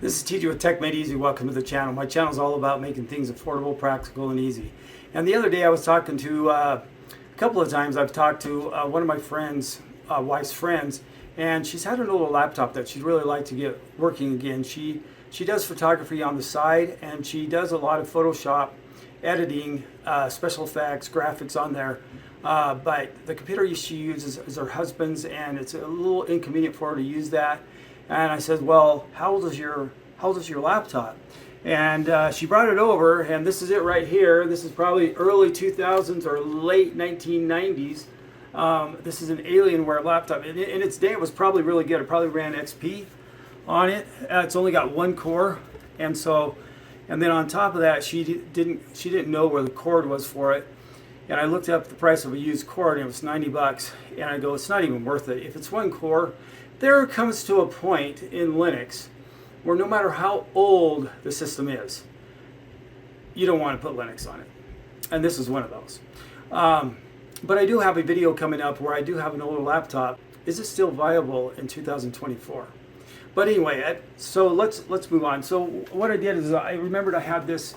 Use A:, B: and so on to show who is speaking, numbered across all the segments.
A: This is TJ with Tech Made Easy. Welcome to the channel. My channel is all about making things affordable, practical, and easy. And the other day I was talking to, a couple of times I've talked to one of my friends, wife's friends, and she's had an older laptop that she'd really like to get working again. She does photography on the side, and she does a lot of Photoshop editing, special effects, graphics on there. But the computer she uses is her husband's, and it's a little inconvenient for her to use that. And I said, well, how old is your laptop? And she brought it over, and this is it right here. This is probably early 2000s or late 1990s. This is an Alienware laptop. In its day, it was probably really good. It probably ran XP on it. It's only got one core, and then on top of that, she didn't know where the cord was for it. And I looked up the price of a used cord, and it was 90 bucks. And I go, it's not even worth it. If it's one core, there comes to a point in Linux where no matter how old the system is, you don't want to put Linux on it. And this is one of those. But I do have a video coming up where I do have an older laptop. Is it still viable in 2024? But anyway, so let's move on. So what I did is I remembered I had this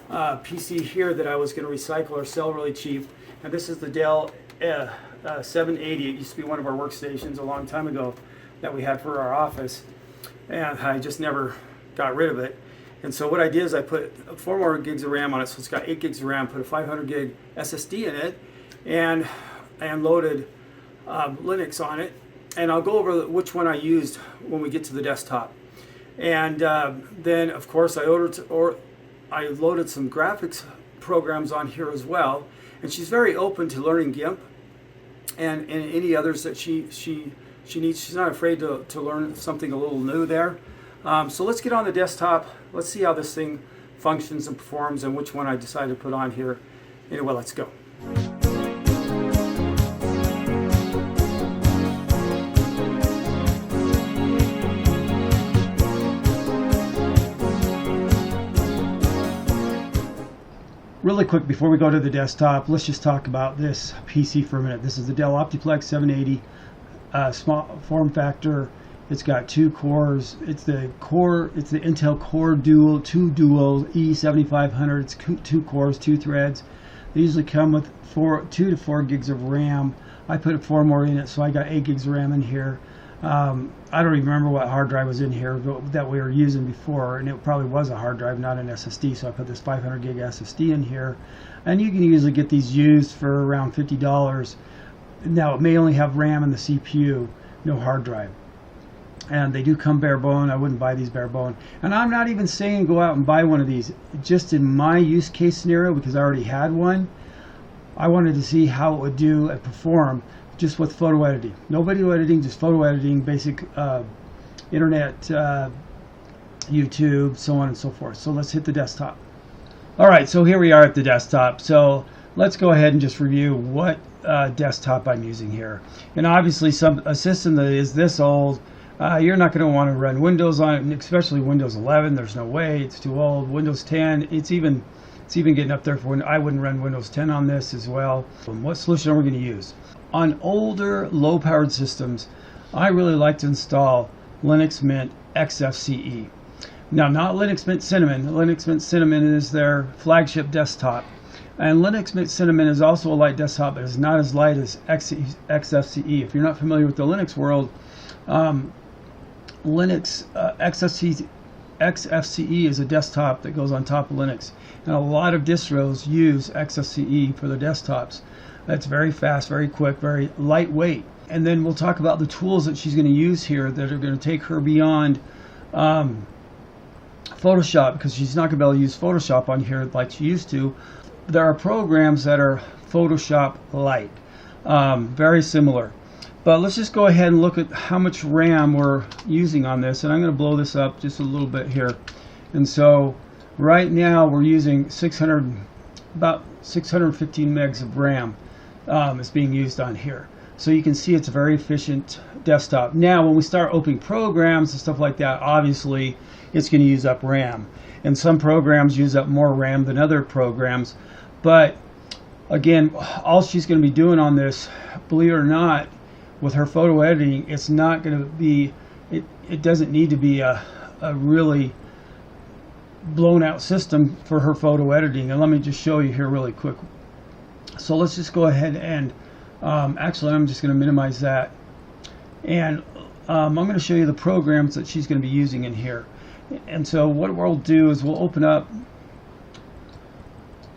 A: PC here that I was going to recycle or sell really cheap. And this is the Dell 780. It used to be one of our workstations a long time ago that we had for our office, and I just never got rid of it. And so what I did is I put 4 more gigs of RAM on it, so it's got 8 gigs of RAM, put a 500 gig SSD in it, and loaded Linux on it. And I'll go over which one I used when we get to the desktop. And then of course I loaded some graphics programs on here as well. And she's very open to learning Gimp and any others that she needs. She's not afraid to learn something a little new there. So let's get on the desktop. Let's see how this thing functions and performs and which one I decide to put on here. Anyway, let's go. Really quick before we go to the desktop, let's just talk about this PC for a minute. This is the Dell Optiplex 780, small form factor. It's got 2 cores. It's the Intel Core Dual 2 Dual E7500. It's 2 cores, 2 threads. They usually come with 2 to 4 gigs of RAM. I put 4 more in it, so I got 8 gigs of RAM in here. I don't even remember what hard drive was in here that we were using before, and it probably was a hard drive, not an SSD, so I put this 500 gig SSD in here. And you can usually get these used for around $50. Now it may only have RAM in the CPU, no hard drive. And they do come bare bone. I wouldn't buy these bare bone. And I'm not even saying go out and buy one of these. Just in my use case scenario, because I already had one, I wanted to see how it would do and perform just with photo editing. No video editing, just photo editing, basic internet, YouTube, so on and so forth. So let's hit the desktop. Alright, so here we are at the desktop. So let's go ahead and just review what desktop I'm using here. And obviously a system that is this old, you're not going to want to run Windows on it, especially Windows 11. There's no way, it's too old. Windows 10, it's even getting up there for when I wouldn't run Windows 10 on this as well. What solution are we going to use? On older low-powered systems, I really like to install Linux Mint XFCE. Now, not Linux Mint Cinnamon. Linux Mint Cinnamon is their flagship desktop. And Linux Mint Cinnamon is also a light desktop, but it's not as light as XFCE. If you're not familiar with the Linux world, XFCE is a desktop that goes on top of Linux. And a lot of distros use XFCE for their desktops. That's very fast, very quick, very lightweight. And then we'll talk about the tools that she's going to use here that are going to take her beyond Photoshop, because she's not going to be able to use Photoshop on here like she used to. There are programs that are Photoshop-like, very similar. But let's just go ahead and look at how much RAM we're using on this. And I'm going to blow this up just a little bit here. And so right now we're using about 615 megs of RAM. Is being used on here. So you can see it's a very efficient desktop. Now when we start opening programs and stuff like that, obviously it's going to use up RAM. And some programs use up more RAM than other programs. But again, all she's going to be doing on this, believe it or not, with her photo editing, it's not going to be, it doesn't need to be a a really blown out system for her photo editing. And let me just show you here really quick. So let's just go ahead and actually I'm just going to minimize that, and I'm going to show you the programs that she's going to be using in here. And so what we'll do is we'll open up, I'm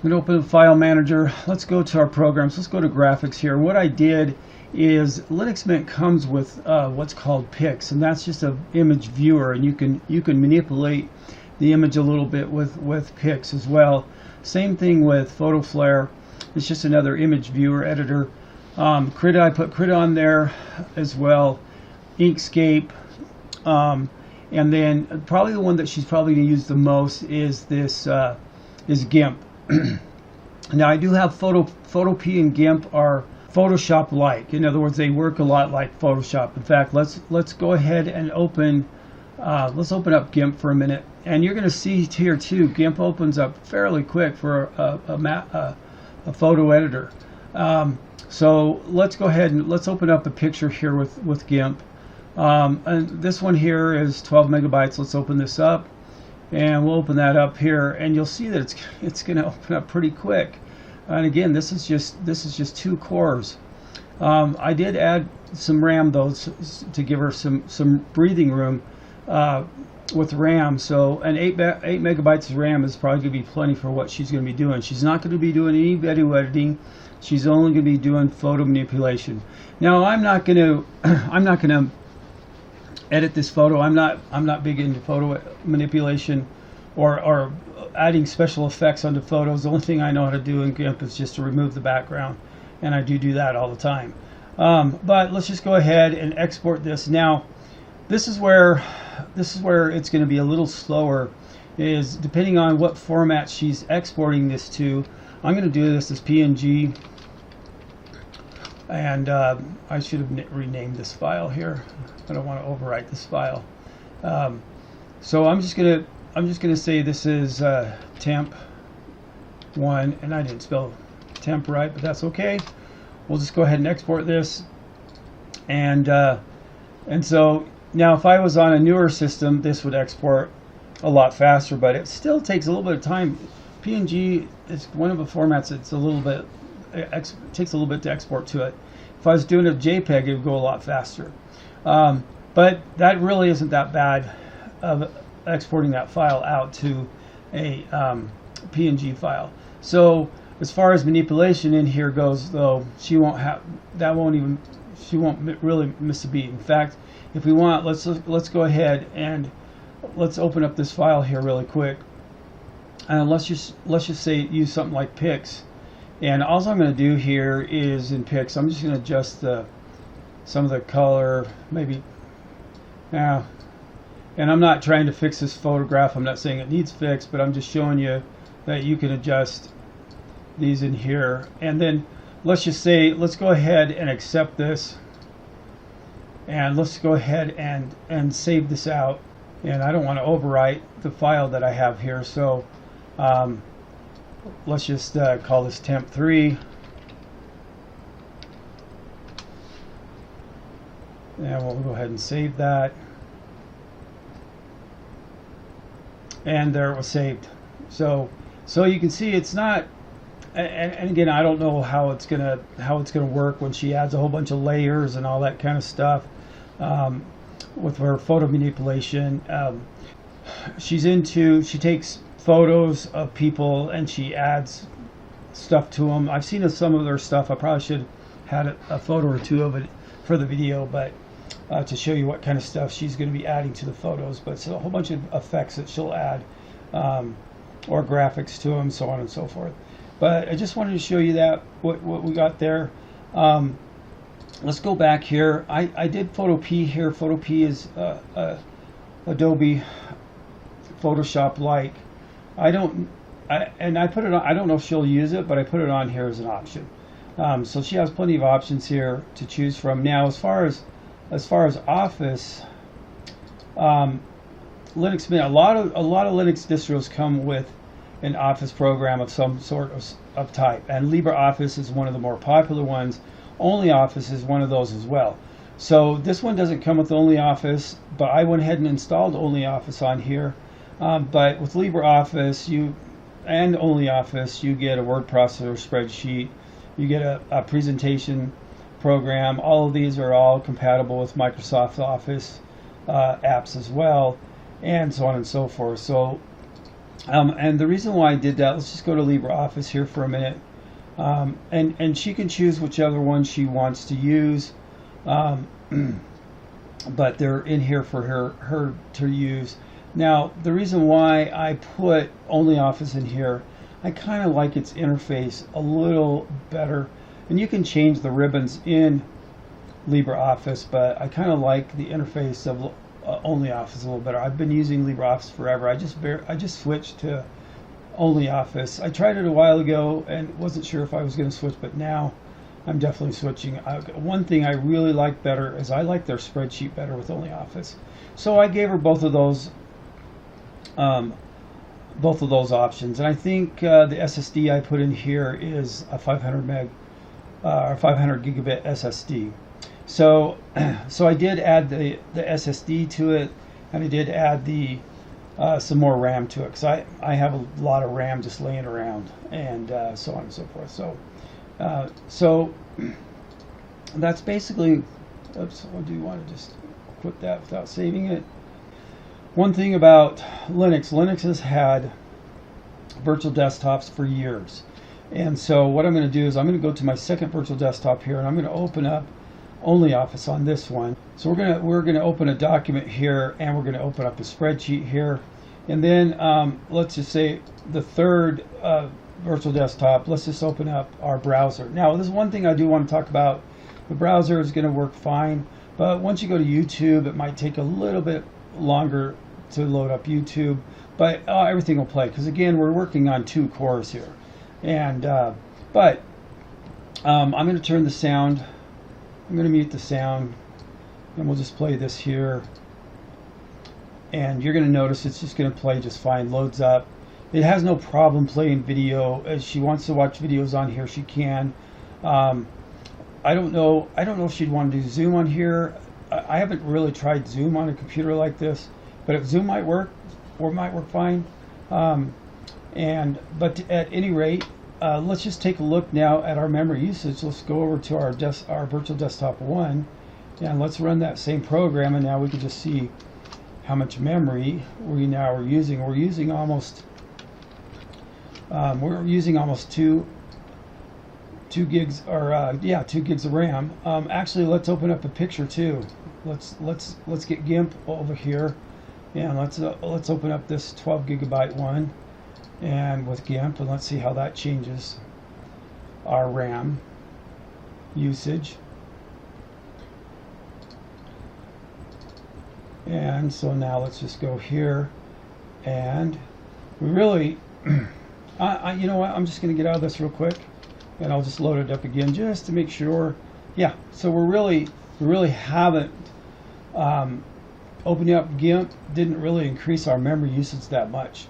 A: going to open the file manager. Let's go to our programs. Let's go to graphics here. What I did is Linux Mint comes with what's called Pix, and that's just an image viewer, and you can manipulate the image a little bit with Pix as well. Same thing with PhotoFlare. It's just another image viewer editor. Krita, I put Krita on there as well. Inkscape, and then probably the one that she's probably going to use the most is this is Gimp. Now I do have Photopea and Gimp are Photoshop-like. In other words, they work a lot like Photoshop. In fact, let's go ahead and open up Gimp for a minute, and you're going to see here too, Gimp opens up fairly quick for a photo editor. So let's go ahead and let's open up a picture here with Gimp. And this one here is 12 megabytes. Let's open this up, and we'll open that up here, and you'll see that it's going to open up pretty quick. And again, this is just 2 cores. I did add some RAM though to give her some breathing room with RAM. So an 8 megabytes of RAM is probably going to be plenty for what she's going to be doing. She's not going to be doing any video editing. She's only going to be doing photo manipulation. Now I'm not going to edit this photo. I'm not big into photo manipulation or adding special effects onto photos. The only thing I know how to do in Gimp is just to remove the background, and I do that all the time. But let's just go ahead and export this. Now this is where it's going to be a little slower, is depending on what format she's exporting this to. I'm going to do this as PNG, and I should have renamed this file here. I don't want to overwrite this file. So I'm just gonna say this is temp 1, and I didn't spell temp right, but that's okay. We'll just go ahead and export this, and so now if I was on a newer system, this would export a lot faster, but it still takes a little bit of time. PNG is one of the formats that's a little bit takes a little bit to export to it. If I was doing a JPEG, it would go a lot faster. But that really isn't that bad of exporting that file out to a PNG file. So as far as manipulation in here goes, though, she won't really miss a beat. In fact, if we want, let's go ahead and let's open up this file here really quick, and let's just say use something like Pix. And all I'm going to do here is in Pix, I'm just going to adjust some of the color, maybe. Now, and I'm not trying to fix this photograph. I'm not saying it needs fixed, but I'm just showing you that you can adjust these in here. And then let's just say, let's go ahead and accept this, and let's go ahead and save this out. And I don't want to overwrite the file that I have here, so let's just call this temp3, and we'll go ahead and save that, and there it was saved. So you can see it's not, and again, I don't know how it's gonna work when she adds a whole bunch of layers and all that kind of stuff with her photo manipulation. She takes photos of people and she adds stuff to them. I've seen some of their stuff. I probably should have had a photo or two of it for the video, but to show you what kind of stuff she's going to be adding to the photos. But it's a whole bunch of effects that she'll add, or graphics to them, so on and so forth. But I just wanted to show you that what we got there. Let's go back here. I did Photopea here. Photopea is Adobe Photoshop like. I put it on. I don't know if she'll use it, but I put it on here as an option. So she has plenty of options here to choose from. Now, as far as Office, Linux Mint, a lot of Linux distros come with an Office program of some sort of type, and Libra Office is one of the more popular ones. Only Office is one of those as well.
B: So this one doesn't come with OnlyOffice, but I went ahead and installed OnlyOffice on here. But with LibreOffice and OnlyOffice, you get a word processor spreadsheet, you get a presentation program. All of these are all compatible with Microsoft Office apps as well, and so on and so forth. So, and the reason why I did that, let's just go to LibreOffice here for a minute, and she can choose whichever one she wants to use, but they're in here for her to use. Now, the reason why I put OnlyOffice in here, I kind of like its interface a little better. And you can change the ribbons in LibreOffice, but I kind of like the interface of OnlyOffice a little better. I've been using LibreOffice forever. I just switched to OnlyOffice. I tried it a while ago and wasn't sure if I was going to switch, but now I'm definitely switching. One thing I really like better is I like their spreadsheet better with OnlyOffice. So I gave her both of those options, and I think the SSD I put in here is a 500 meg or 500 gigabit SSD. So I did add the SSD to it, and I did add the some more RAM to it, because I have a lot of RAM just laying around, and so on and so forth. So that's basically. Oops, I do want to just quit that without saving it. One thing about Linux has had virtual desktops for years. And so what I'm going to do is I'm going to go to my second virtual desktop here, and I'm going to open up OnlyOffice on this one. So we're going to open a document here, and we're going to open up a spreadsheet here. And then let's just say the third virtual desktop, let's just open up our browser. Now, this is one thing I do want to talk about. The browser is going to work fine, but once you go to YouTube, it might take a little bit longer to load up YouTube, but everything will play, because again, we're working on 2 cores here. And but I'm going to turn the sound, I'm going to mute the sound, and we'll just play this here, and you're going to notice it's just going to play just fine. Loads up. It has no problem playing video. If she wants to watch videos on here, she can. I don't know if she'd want to do Zoom on here. I haven't really tried Zoom on a computer like this, but if Zoom might work, or might work fine. But at any rate, let's just take a look now at our memory usage. Let's go over to our virtual desktop 1, and let's run that same program, and now we can just see how much memory we now are using. We're using almost 2 gigs, or 2 gigs of RAM. Actually, let's open up a picture too. Let's get Gimp over here, and let's open up this 12 gigabyte one, and with Gimp, and let's see how that changes our RAM usage. And so now let's just go here, and we really, you know what? I'm just going to get out of this real quick, and I'll just load it up again just to make sure. Yeah, so we really haven't. Opening up Gimp didn't really increase our memory usage that much.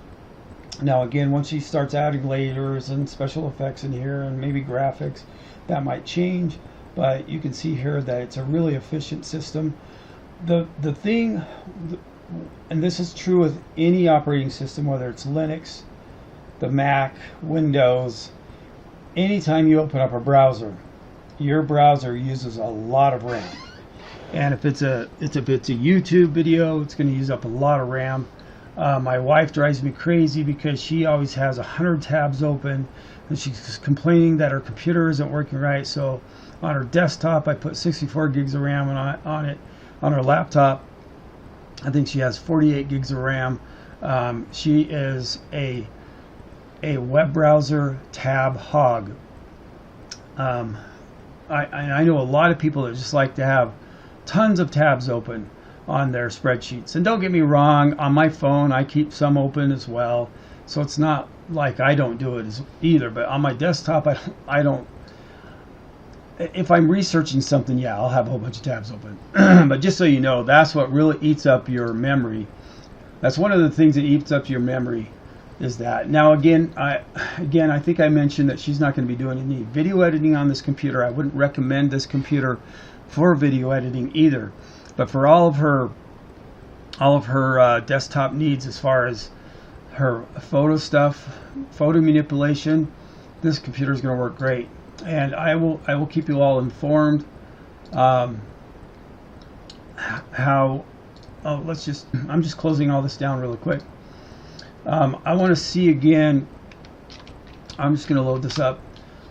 B: Now again, once she starts adding layers and special effects in here and maybe graphics, that might change, but you can see here that it's a really efficient system. The thing, and this is true with any operating system, whether it's Linux, the Mac, Windows, anytime you open up a browser, your browser uses a lot of RAM. And if it's a YouTube video, it's going to use up a lot of RAM. My wife drives me crazy because she always has 100 tabs open, and she's complaining that her computer isn't working right. So on her desktop, I put 64 gigs of RAM on it. On her laptop, I think she has 48 gigs of RAM. She is a web browser tab hog. I know a lot of people that just like to have tons of tabs open on their spreadsheets. And don't get me wrong, on my phone I keep some open as well, so it's not like I don't do it either. But on my desktop, I don't. If I'm researching something, yeah, I'll have a whole bunch of tabs open. But just so you know, that's what really eats up your memory. That's one of the things that eats up your memory, is that. Now again, I think I mentioned that she's not going to be doing any video editing on this computer. I wouldn't recommend this computer for video editing either. But for all of her desktop needs, as far as her photo stuff, photo manipulation, this computer is going to work great. And I will keep you all informed how. Oh, I'm just closing all this down really quick. I want to see again. I'm just going to load this up.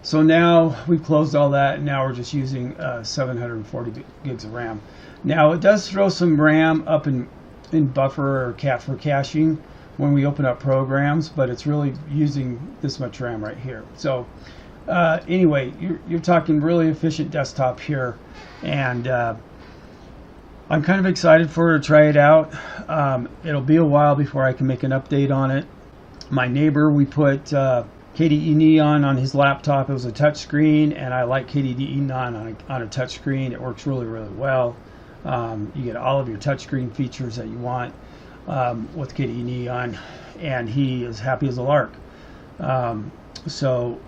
B: So now we've closed all that, and now we're just using 740 gigs of RAM. Now it does throw some RAM up in buffer or for caching when we open up programs, but it's really using this much RAM right here. So anyway, you're talking really efficient desktop here, and I'm kind of excited for her to try it out. It'll be a while before I can make an update on it. My neighbor, we put KDE Neon on his laptop. It was a touch screen, and I like KDE Neon on a touch screen. It works really, really well. You get all of your touchscreen features that you want with KDE Neon, and he is happy as a lark. So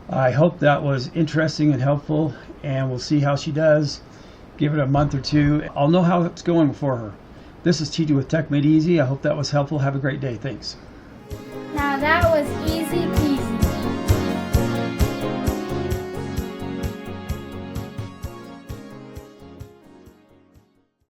B: I hope that was interesting and helpful, and we'll see how she does. Give it a month or two. I'll know how it's going for her. This is TJ with Tech Made Easy. I hope that was helpful. Have a great day. Thanks.
C: Now that was easy